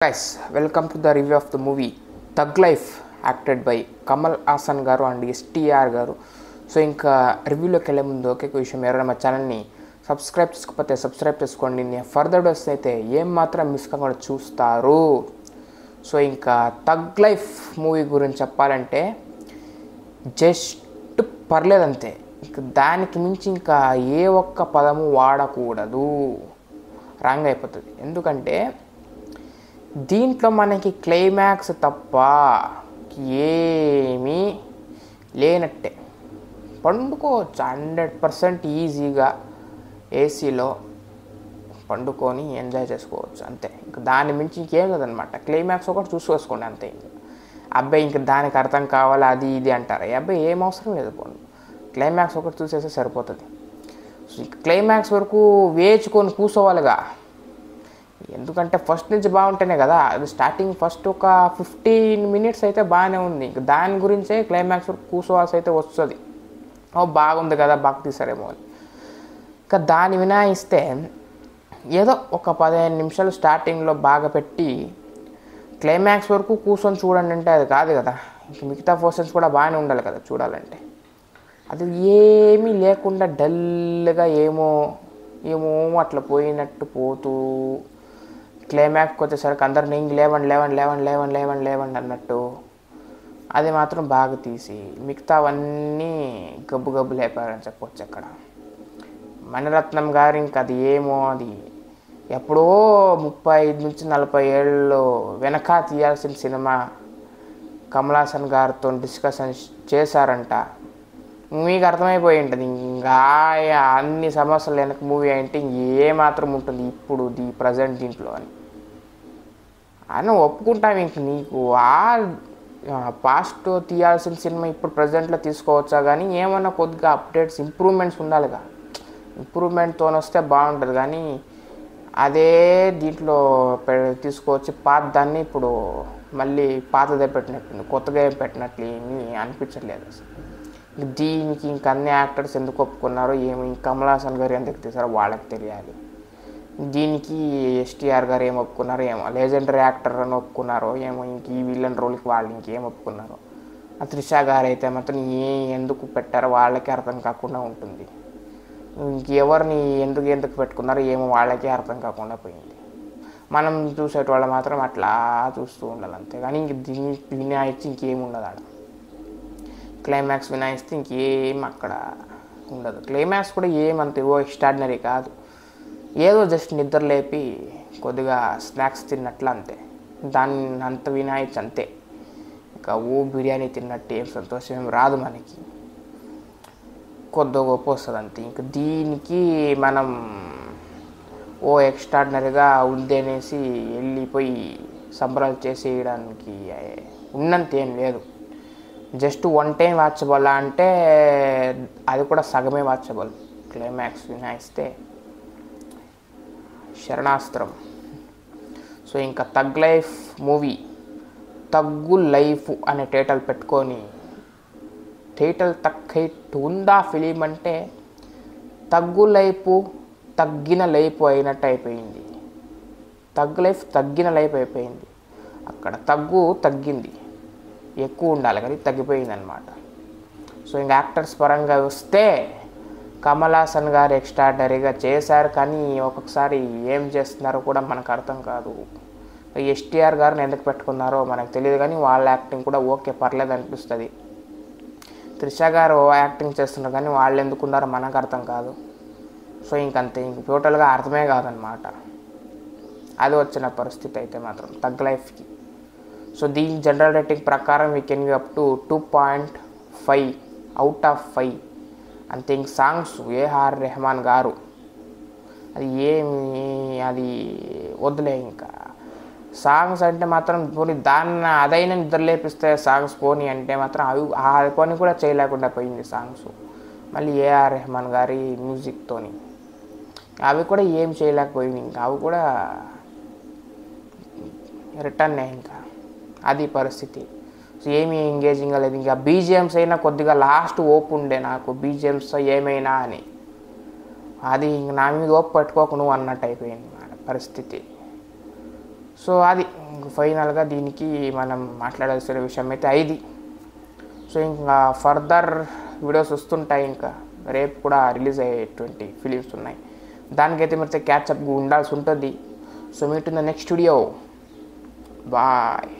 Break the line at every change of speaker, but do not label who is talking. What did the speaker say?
Guys, welcome to the review of the movie Thug Life, acted by Kamal Haasan garu and STR garu. So ఇంకా రివ్యూలోకి వెళ్ళే ముందు ఒకే విషయం, ఎవరైనా మా ఛానల్ని సబ్స్క్రైబ్ చేసుకోకపోతే సబ్స్క్రైబ్ చేసుకోండి. నేను ఫర్దర్ డోస్ అయితే ఏం మాత్రం మిస్ కాకుండా చూస్తారు. సో ఇంకా థగ్ లైఫ్ మూవీ గురించి చెప్పాలంటే జస్ట్ పర్లేదంతే. ఇంకా దానికి మించి ఇంకా ఏ ఒక్క పదము వాడకూడదు, రాంగ్ అయిపోతుంది. ఎందుకంటే దీంట్లో మనకి క్లైమాక్స్ తప్ప ఏమీ లేనట్టే. పండుకోవచ్చు 100% ఈజీగా, ఏసీలో పండుకొని ఎంజాయ్ చేసుకోవచ్చు అంతే. ఇంకా దాని మించి ఇంకేం లేదనమాట. క్లైమాక్స్ ఒకటి చూసుకోండి అంతే. ఇంకా అబ్బాయి ఇంకా దానికి అర్థం కావాలి అది ఇది అంటారు. అబ్బాయి ఏం అవసరం లేదు, పోండి క్లైమాక్స్ ఒకటి చూసేస్తే సరిపోతుంది. సో క్లైమాక్స్ వరకు వేచుకొని కూర్చోవాలిగా, ఎందుకంటే ఫస్ట్ నుంచి బాగుంటేనే కదా. అది స్టార్టింగ్ ఫస్ట్ ఒక 15 minutes అయితే బాగానే ఉంది. ఇంక దాని గురించే క్లైమాక్స్ వరకు కూర్చోవాల్సి అయితే వస్తుంది. బాగుంది కదా, బాగా తీసారేమో అని. ఇంకా దాన్ని వినాయిస్తే ఏదో ఒక 15 నిమిషాలు స్టార్టింగ్లో బాగా పెట్టి క్లైమాక్స్ వరకు కూర్చొని చూడండి అంటే అది కాదు కదా. ఇంక మిగతా పోర్షన్స్ కూడా బాగానే ఉండాలి కదా చూడాలంటే. అది ఏమీ లేకుండా డల్గా ఏమో ఏమో అట్లా పోయినట్టు పోతూ క్లైమాక్స్కి వచ్చేసరికి అందరిని ఇంక లేవండి లేవండి లేవండి లేవండి లేవండి లేవండి అన్నట్టు అది మాత్రం బాగా తీసి మిగతావన్నీ గబ్బు గబ్బు లేపారని చెప్పవచ్చు. అక్కడ మణిరత్నం గారు ఇంకా అది ఏమో అది ఎప్పుడో 35 నుంచి 40 ఏళ్ళు వెనక తీయాల్సిన సినిమా కమల్ హాసన్ గారితో డిస్కషన్ చేశారంట. మీకు అర్థమైపోయి ఉంటుంది ఇంకా అన్ని సమస్యలు వెనక మూవీ అంటే ఇంకేమాత్రం ఉంటుంది ఇప్పుడు ప్రజెంట్ దీంట్లో అని ఒప్పుకుంటాం. ఇంక నీకు పాస్ట్ తీయాల్సిన సినిమా ఇప్పుడు ప్రజెంట్లో తీసుకోవచ్చా, కానీ ఏమన్నా కొద్దిగా అప్డేట్స్ ఇంప్రూవ్మెంట్స్ ఉండాలిగా. ఇంప్రూవ్మెంట్తో వస్తే బాగుంటుంది, కానీ అదే దీంట్లో తీసుకొచ్చి పాత దాన్ని ఇప్పుడు మళ్ళీ పాతదే పెట్టినట్టు కొత్తగా పెట్టినట్లు ఏమీ అనిపించట్లేదు అసలు. దీనికి ఇంక అన్ని యాక్టర్స్ ఎందుకు ఒప్పుకున్నారో ఏమో, కమల్ హాసన్ గారు ఎందుకు తీసారో వాళ్ళకి తెలియాలి. దీనికి STR గారు ఏం ఒప్పుకున్నారో ఏమో, లెజెండరీ యాక్టర్ అని ఒప్పుకున్నారో ఏమో, ఇంక ఈ విలన్ రోల్కి వాళ్ళు ఇంకేం ఒప్పుకున్నారో. ఆ త్రిష గారు అయితే మాత్రం ఎందుకు పెట్టారో వాళ్ళకే అర్థం కాకుండా ఉంటుంది. ఇంకెవరిని ఎందుకు పెట్టుకున్నారో ఏమో వాళ్ళకే అర్థం కాకుండా పోయింది. మనం చూసేటవాళ్ళు మాత్రం అట్లా చూస్తూ ఉండాలి అంతే. కానీ ఇంక దీన్ని వినాయిచ్చి ఇంకేం ఉండదు ఆడ. క్లైమాక్స్ వినాయిస్తే ఇంకేం అక్కడ ఉండదు. క్లైమాక్స్ కూడా ఏమంత ఎక్స్ట్రాడినరీ కాదు, ఏదో జస్ట్ నిద్ర లేపి కొద్దిగా స్నాక్స్ తిన్నట్లు అంతే. దాన్ని అంత వినాయిచ్చి అంతే. ఇంకా బిర్యానీ తిన్నట్టు ఏం సంతోషం ఏం రాదు మనకి, కొద్దిగా గొప్ప వస్తుంది అంతే. ఇంకా దీనికి మనం ఎక్స్ట్రాడినరీగా ఉంది అనేసి వెళ్ళిపోయి సంబరాలు చేసేయడానికి ఉన్నంత ఏం లేదు. జస్ట్ 1 time వాచబుల్ అంటే అది కూడా సగమే వాచబుల్. క్లైమాక్స్ వినాయిస్తే శరణాస్త్రం. సో ఇంకా థగ్ లైఫ్ మూవీ, తగ్గు లైఫ్ అనే టైటిల్ పెట్టుకొని, టైటిల్ తక్కువ ఉందా ఫిలిం అంటే తగ్గు లైఫ్ తగ్గిన లైఫ్ అయినట్టు అయిపోయింది. తగ్గు లైఫ్ తగ్గిన లైఫ్ అయిపోయింది. అక్కడ తగ్గింది, ఎక్కువ ఉండాలి కానీ తగ్గిపోయింది అనమాట. సో ఇంకా యాక్టర్స్ పరంగా వస్తే కమల్ హాసన్ గారు ఎక్స్ట్రాడనరీగా చేశారు, కానీ ఒక్కొక్కసారి ఏం చేస్తున్నారో కూడా మనకు అర్థం కాదు. STR గారిని ఎందుకు పెట్టుకున్నారో మనకు తెలియదు, కానీ వాళ్ళ యాక్టింగ్ కూడా ఓకే పర్లేదు అనిపిస్తుంది. త్రిష గారు యాక్టింగ్ చేస్తున్నారు, కానీ వాళ్ళు ఎందుకున్నారో మనకు అర్థం కాదు. సో ఇంకంతే, ఇంక టోటల్గా అర్థమే కాదనమాట. అది వచ్చిన పరిస్థితి అయితే మాత్రం థగ్ లైఫ్కి. సో దీని జనరల్ రేటింగ్ ప్రకారం we can give up to 2.5 out of 5 అంతే. ఇంక సాంగ్స్ AR రెహమాన్ గారు అది వద్దులే. ఇంకా సాంగ్స్ అంటే మాత్రం పోనీ దాన్ని అదైనా నిద్ర లేపిస్తే సాంగ్స్ పోనీ అంటే మాత్రం ఆ పని కూడా చేయలేకుండా పోయింది సాంగ్స్. మళ్ళీ AR రెహమాన్ గారి మ్యూజిక్తోని అవి కూడా ఏం చేయలేకపోయింది. ఇంకా అవి కూడా రిటర్న్ ఇంకా అది పరిస్థితి. సో ఏమీ ఎంగేజింగ్గా లేదు. ఇంకా BGMs అయినా కొద్దిగా లాస్ట్ ఓపు ఉండే నాకు, BGMs ఏమైనా అని. అది ఇంక నా మీద ఓపు పట్టుకోకు నువ్వు అన్నట్టు అయిపోయింది పరిస్థితి. సో అది ఫైనల్గా దీనికి మనం మాట్లాడాల్సిన విషయం అయితే ఇది. సో ఇంకా ఫర్దర్ వీడియోస్ వస్తుంటాయి, ఇంకా రేపు కూడా రిలీజ్ అయ్యేటువంటి ఫిలిమ్స్ ఉన్నాయి, దానికైతే మీరు క్యాచప్ ఉండాల్సి ఉంటుంది. So meet in the next video, bye.